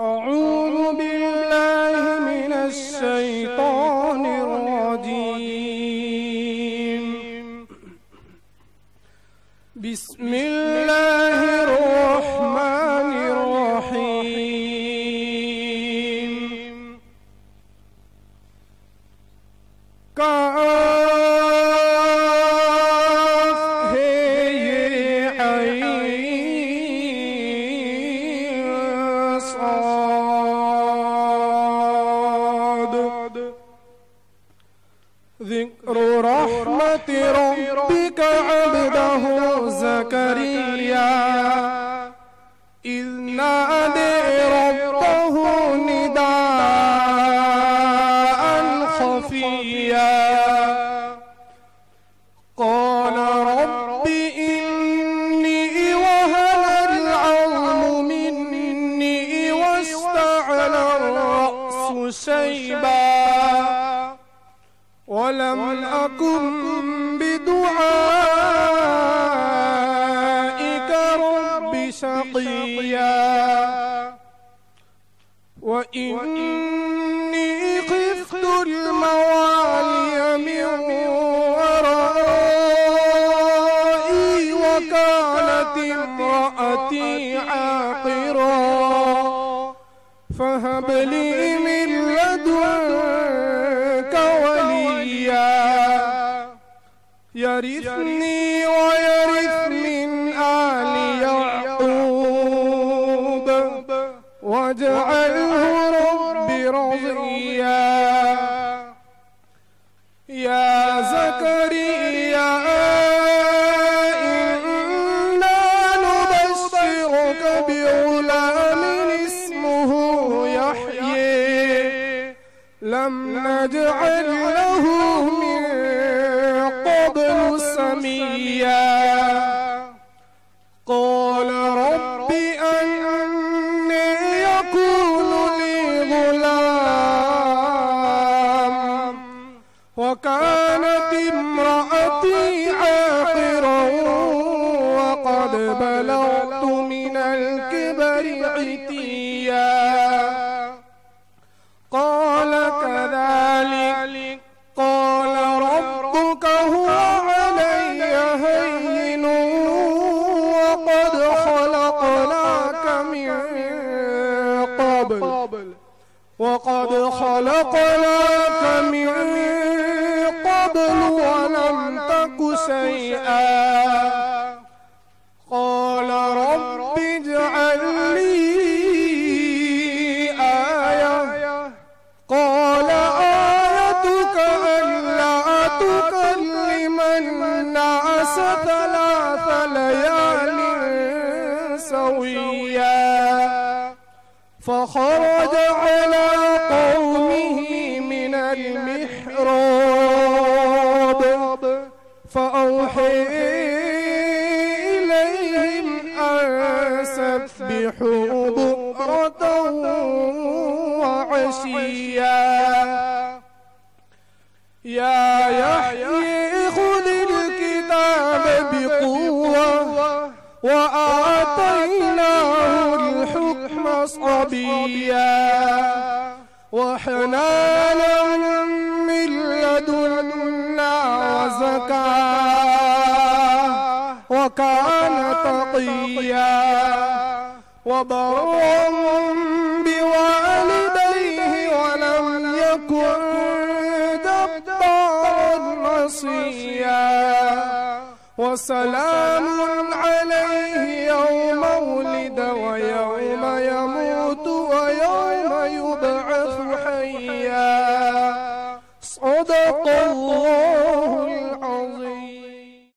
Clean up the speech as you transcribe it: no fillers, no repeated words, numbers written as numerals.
أعوذ بالله من الشيطان الرجيم. بسم الله الرحمن الرحيم. ذكر رحمة ربك عبده زكريا إذ نادى ربه نداء خفيا قال رب إني وهن العظم مني واشتعل الرأس شيبا ولم أكن بدعائك رب شقيا وإني خفت الموالي من ورائي وكانت امرأتي عاقرا فهب لي من لدنك يرثني ويرث من آل يعقوب واجعله رب رضيا. يا زكريا إنا نبشرك بغلام اسمه يحيى لم نجعل له من قبل سميا قال رب أنى يكون لي غلام وكانت امرأتي عاقرا وقد بلغت من الكبر عتيا قال كذلك قال ربك هو علي هين وقد خلقناك من قبل ولم تك شيئا قال رب اجعل لي آية قال آيتك ألا تكلم الناس 3 ليال سويا فخرج على قومه من المحراب فأوحى إليهم أن سبحوا بكرة وعشيا يا يحيى خذ الكتاب بقوة وآتيناه الحكم صبيا وحنانا من لدنا وزكاة وكان تقيا وبرا بوالديه ولم يكن جبارا عصيا وسلام على